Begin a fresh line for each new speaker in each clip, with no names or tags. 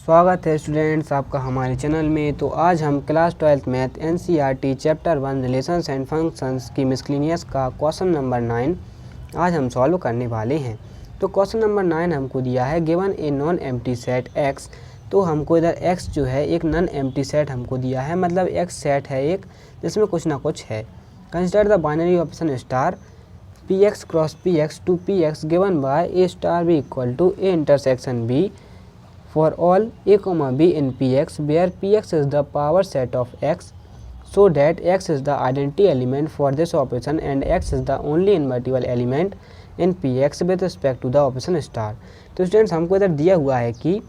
स्वागत है स्टूडेंट्स आपका हमारे चैनल में। तो आज हम class 12th math NCERT chapter 1 relations and functions की मिसलेनियस का क्वेश्चन नंबर 9 आज हम सॉल्व करने वाले हैं। तो क्वेश्चन नंबर 9 हमको दिया है given a non empty set x। तो हमको इधर x जो है एक नॉन एम्प्टी सेट हमको दिया है, मतलब x सेट है एक जिसमें कुछ ना कुछ है। Consider the binary option star px cross px to px given by a star b equal to a intersection b for all a comma b in px where px is the power set of x so that x is the identity element for this operation and x is the only invertible element in px with respect to the operation star। तो students हमको इधर दिया हुआ है कि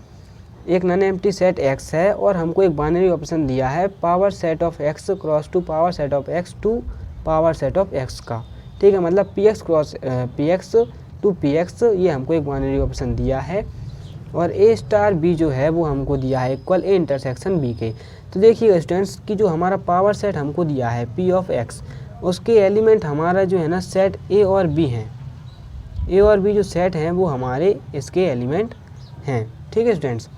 एक non empty set x है और हमको एक बाइनरी ऑप्शन दिया है power set of x cross to power set of x to power set of x का। ठीक है, मतलब px cross px to px ये हमको एक बाइनरी ऑप्शन दिया है और a स्टार b जो है वो हमको दिया है इक्वल a इंटरसेक्शन b के। तो देखिए स्टूडेंट्स कि जो हमारा पावर सेट हमको दिया है p ऑफ x उसके एलिमेंट हमारा जो है ना सेट a और b हैं। a और b जो सेट हैं वो हमारे इसके एलिमेंट हैं। ठीक है स्टूडेंट्स,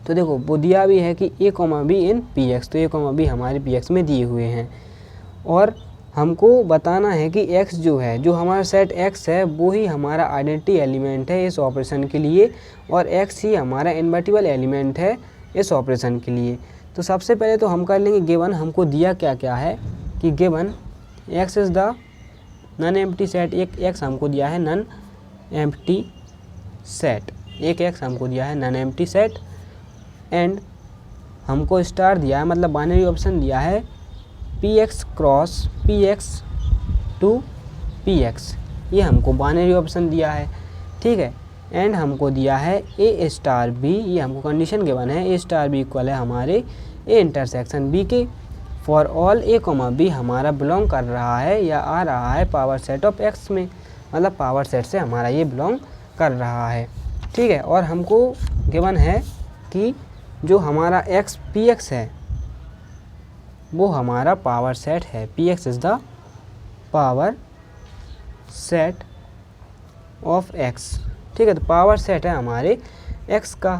तो देखो वो दिया भी है कि a comma b in px, तो a कॉमा b हमारे px में दिए हुए हैं और हमको बताना है कि x जो है जो हमारा सेट x है वो ही हमारा आइडेंटिटी एलिमेंट है इस ऑपरेशन के लिए और x ही हमारा इन्वर्टिबल एलिमेंट है इस ऑपरेशन के लिए। तो सबसे पहले तो हम कर लेंगे गिवन हमको दिया क्या क्या है कि given x is the non empty set, एक x हमको दिया है नॉन एम्प्टी सेट, एक x हमको दिया है नॉन एम्प्टी सेट एंड हमको स्टार दिया है, मतलब बाइनरी ऑप्शन दिया है px cross px to px, ये हमको बाइनरी ऑप्शन दिया है। ठीक है, एंड हमको दिया है a स्टार b, ये हमको कंडीशन गिवन है a स्टार b इक्वल है हमारे a इंटरसेक्शन b के for all a comma b हमारा बिलोंग कर रहा है या आ रहा है पावर सेट ऑफ x में, मतलब पावर सेट से हमारा ये बिलोंग कर रहा है। ठीक है, और हमको गिवन है कि जो हमारा x px है वो हमारा पावर सेट है, px is the power set of x। ठीक है, तो पावर सेट है हमारे x का।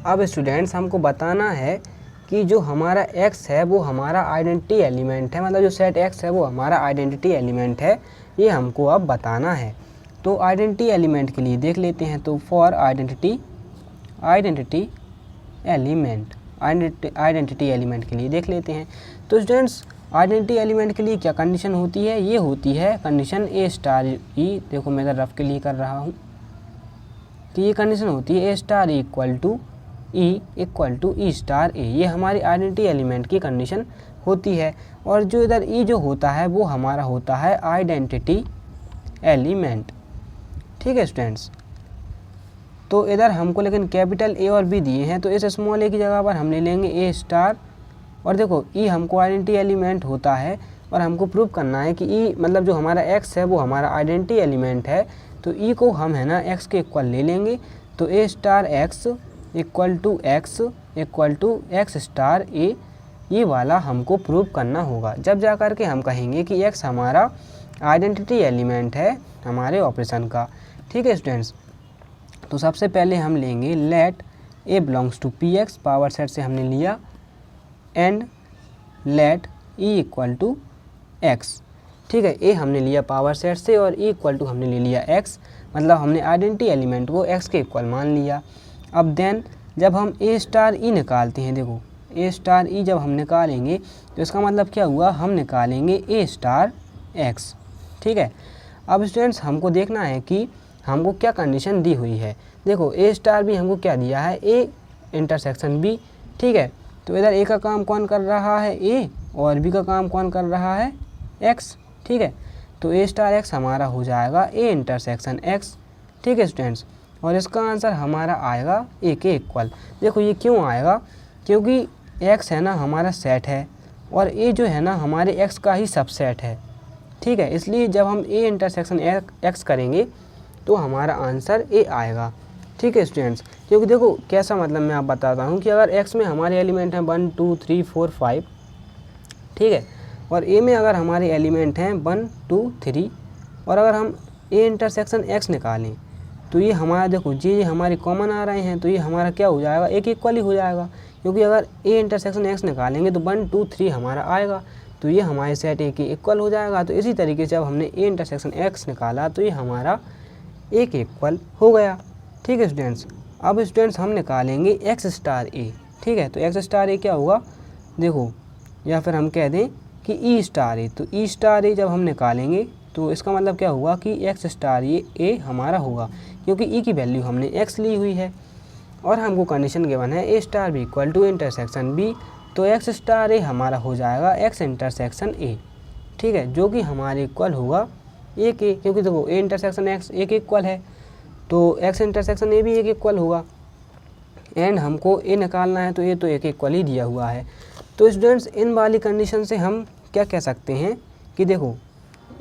अब स्टूडेंट्स हमको बताना है कि जो हमारा x है वो हमारा आइडेंटिटी एलिमेंट है, मतलब जो सेट x है वो हमारा आइडेंटिटी एलिमेंट है, ये हमको अब बताना है। तो आइडेंटिटी एलिमेंट के लिए देख लेते हैं, तो फॉर आइडेंटिटी एलिमेंट के लिए देख लेते हैं। तो स्टूडेंट्स आइडेंटिटी एलिमेंट के लिए क्या कंडीशन होती है, ये होती है कंडीशन a स्टार e, देखो मैं इधर रफ के लिए कर रहा हूँ कि ये कंडीशन होती है a star equal to e star a, ये हमारी आइडेंटिटी एलिमेंट की कंडीशन होती है। और जो इधर e जो होता है वो हमारा होता है आइडेंटिटी एलिमेंट। ठीक है स्टूडेंट्स, तो इधर हमको लेकिन कैपिटल A और B दिए हैं, तो इस स्मॉल a की जगह पर हम ले लेंगे A स्टार। और देखो E हमको आइडेंटिटी एलिमेंट होता है और हमको प्रूव करना है कि E मतलब जो हमारा x है वो हमारा आइडेंटिटी एलिमेंट है, तो E को हम है ना x के इक्वल ले लेंगे। तो A star x equal to x star A, ये वाला हमको प्रूव करना होगा। जब जा कर के हम कहेंगे कि x हमारा आइडेंटिटी एलिमेंट है हमारे ऑपरेशन का। ठीक है स्टूडेंट्स, तो सबसे पहले हम लेंगे let a belongs to px, power set से हमने लिया, and let e equal to x। ठीक है, a हमने लिया पावर सेट से और e इक्वल टू हमने ले लिया x, मतलब हमने आइडेंटिटी एलिमेंट को x के इक्वल मान लिया। अब देन जब हम a स्टार e निकालते हैं, देखो a स्टार e जब हम निकालेंगे तो इसका मतलब क्या हुआ, हम निकालेंगे a स्टार x। ठीक है, अब स्टूडेंट्स हमको देखना है कि हमको क्या कंडीशन दी हुई है। देखो a स्टार भी हमको क्या दिया है, a इंटरसेक्शन b। ठीक है, तो इधर a का काम कौन कर रहा है, a, और b का काम कौन कर रहा है, x। ठीक है, तो a स्टार x हमारा हो जाएगा a इंटरसेक्शन x। ठीक है स्टूडेंट्स, और इसका आंसर हमारा आएगा a के इक्वल। देखो ये क्यों आएगा, क्योंकि x है ना हमारा सेट है और a जो है ना हमारे x का ही सबसेट है। ठीक है, इसलिए जब हम a इंटरसेक्शन x करेंगे तो हमारा आंसर a आएगा। ठीक है स्टूडेंट्स, क्योंकि देखो कैसा मतलब मैं आप बताता हूँ कि अगर x में हमारे एलिमेंट हैं 1 2 3 4 5, ठीक है, और a में अगर हमारे एलिमेंट हैं 1 2 3, और अगर हम a इंटरसेक्शन x निकालें तो ये हमारा देखो ये हमारे कॉमन आ रहे हैं, तो ये हमारा क्या हो जाएगा, एक इक्वल ही हो जाएगा, क्योंकि अगर ए इंटरसेक्शन एक्स निकालेंगे तो 1 2 3 हमारा आएगा, तो ये हमारे सेट ए के इक्वल हो जाएगा। तो इसी तरीके से जब हमने ए इंटरसेक्शन एक्स निकाला तो ये हमारा ए के इक्वल हो गया। ठीक है स्टूडेंट्स, अब स्टूडेंट्स हम निकालेंगे एक्स स्टार ए। ठीक है, तो एक्स स्टार ए क्या होगा, देखो या फिर हम कह दें कि ई स्टार ए। तो ई स्टार ए जब हम निकालेंगे तो इसका मतलब क्या हुआ कि एक्स स्टार ए हमारा होगा, क्योंकि ई की वैल्यू हमने एक्स ली हुई है और हमको कंडीशन गिवन है A star B equal to intersection B, तो एक्स स्टार ए हमारा हो जाएगा एक्स इंटरसेक्शन ए। ठीक है, जो कि हमारे इक्वल होगा ए के, क्योंकि देखो ए इंटरसेक्शन एक्स ए के इक्वल है, तो एक्स इंटरसेक्शन ए भी ए के इक्वल होगा, एंड हमको ए निकालना है तो ए तो ए के इक्वल ही दिया हुआ है। तो स्टूडेंट्स इन वाली कंडीशन से हम क्या कह सकते हैं कि देखो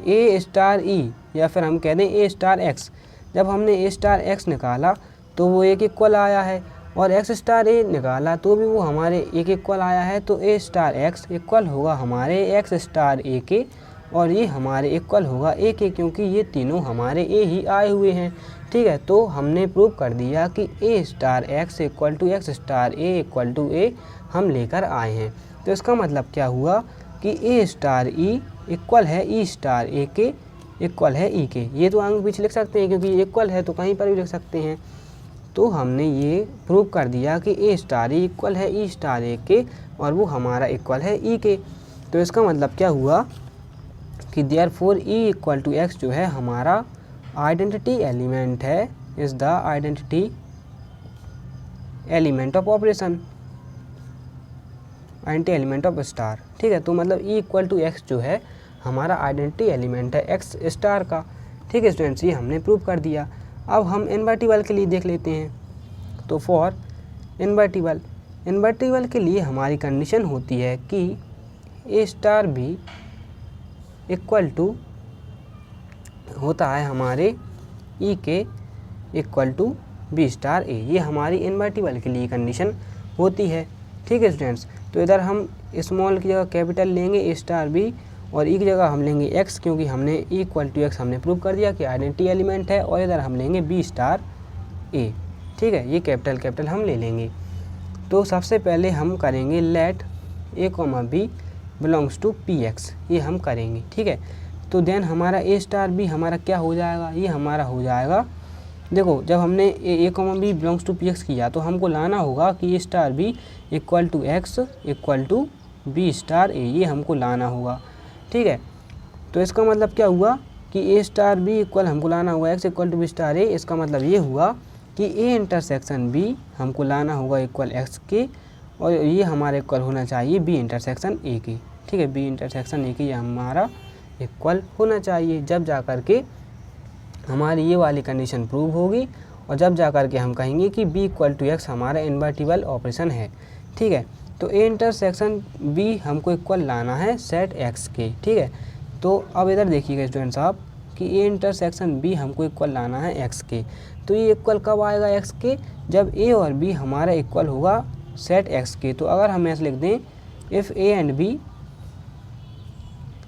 ए स्टार ई या फिर हम कह दें ए स्टार एक्स, जब हमने ए स्टार एक्स निकाला तो वो ए के इक्वल आया है, और एक्स स्टार ए निकाला तो भी वो हमारे ए के इक्वल आया है, तो ए स्टार एक्स इक्वल होगा हमारे एक्स स्टार ए के, और ये हमारे इक्वल होगा ए के, क्योंकि ये तीनों हमारे ए ही आए हुए हैं। ठीक है, तो हमने प्रूव कर दिया कि A star X equal to X star A equal to A हम लेकर आए हैं। तो इसका मतलब क्या हुआ कि ए स्टार ई इक्वल है ई स्टार ए के इक्वल है ई के। ये तो आगे पीछे लिख सकते हैं क्योंकि इक्वल है तो कहीं पर भी लिख सकते हैं। तो हमने ये प्रूव कर दिया कि ए स्टार ई इक्वल है ई स्टार ए के, और वो हमारा इक्वल है ई के। तो इसका मतलब क्या हुआ कि therefore e equal to x जो है हमारा आइडेंटिटी एलिमेंट है, is the identity element of operation, identity element of star. ठीक है, तो मतलब ई इक्वल टू एक्स जो है हमारा आइडेंटिटी एलिमेंट है एक्स स्टार का। ठीक है स्टूडेंट्स, ये हमने प्रूव कर दिया। अब हम इन्वर्टिबल के लिए देख लेते हैं। तो फॉर इन्वर्टिबल के लिए हमारी कंडीशन होती है कि A star B equal to होता है हमारे ई के equal to B star A. ये हमारी इन्वर्टिबल के लिए कंडीशन होती है। ठीक है स्टूडेंट्स, तो इधर हम स्मॉल की जगह कैपिटल लेंगे ए स्टार बी, और ई की जगह हम लेंगे एक्स, क्योंकि हमने ई इक्वल टू एक्स हमने प्रूव कर दिया कि आइडेंटिटी एलिमेंट है, और इधर हम लेंगे बी स्टार ए। ठीक है, ये कैपिटल हम ले लेंगे। तो सबसे पहले हम करेंगे let a comma B belongs to P X, ये हम करेंगे। ठीक है, तो देन हमारा ए स्टार बी हमारा क्या हो जाएगा, ये हमारा हो जाएगा, देखो जब हमने A comma B belongs to P X किया तो हमको लाना होगा कि A star B equal to X equal to B star A, ये हमको लाना होगा। ठीक है, तो इसका मतलब क्या हुआ कि ए स्टार बी इक्वल हमको लाना होगा X equal to B star A. इसका मतलब ये हुआ कि ए इंटरसेक्शन बी हमको लाना होगा इक्वल एक्स के, और ये हमारा इक्वल होना चाहिए बी इंटरसेक्शन ए के। ठीक है, बी इंटरसेक्शन ए के ये हमारा इक्वल होना चाहिए, जब जा कर के हमारी ये वाली कंडीशन प्रूव होगी, और जब जा कर के हम कहेंगे कि बी इक्वल टू एक्स हमारा इन्वर्टिबल ऑपरेशन है। ठीक है, तो ए इंटरसेक्शन बी हमको इक्वल लाना है सेट एक्स के। ठीक है, तो अब इधर देखिएगा स्टूडेंट्स आप कि ए इंटरसेक्शन बी हमको इक्वल लाना है एक्स के। तो ये इक्वल कब आएगा एक्स के, जब ए और बी हमारा इक्वल होगा सेट एक्स के। तो अगर हम ऐसे लिख दें if A and B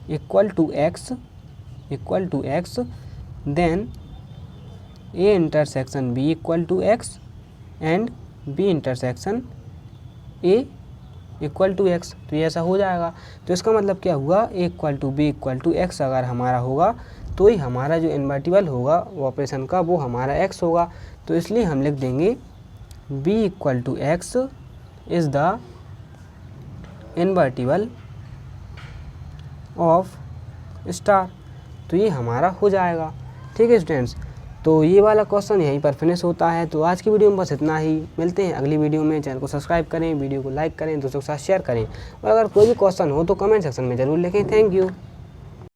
equal to X then A intersection B equal to X and B intersection A equal to X, तो ये ऐसा हो जाएगा। तो इसका मतलब क्या हुआ, A equal to B equal to X अगर हमारा होगा तो ही हमारा जो इन्वर्टिबल होगा ऑपरेशन का वो हमारा एक्स होगा। तो इसलिए हम लिख देंगे B equal to X is the invertible of star, तो ये हमारा हो जाएगा। ठीक है स्टूडेंट्स, तो ये वाला क्वेश्चन यहीं पर फिनिश होता है। तो आज की वीडियो में बस इतना ही, मिलते हैं अगली वीडियो में। चैनल को सब्सक्राइब करें, वीडियो को लाइक करें, दोस्तों के साथ शेयर करें, और अगर कोई भी क्वेश्चन हो तो कमेंट सेक्शन में ज़रूर लिखें। Thank you.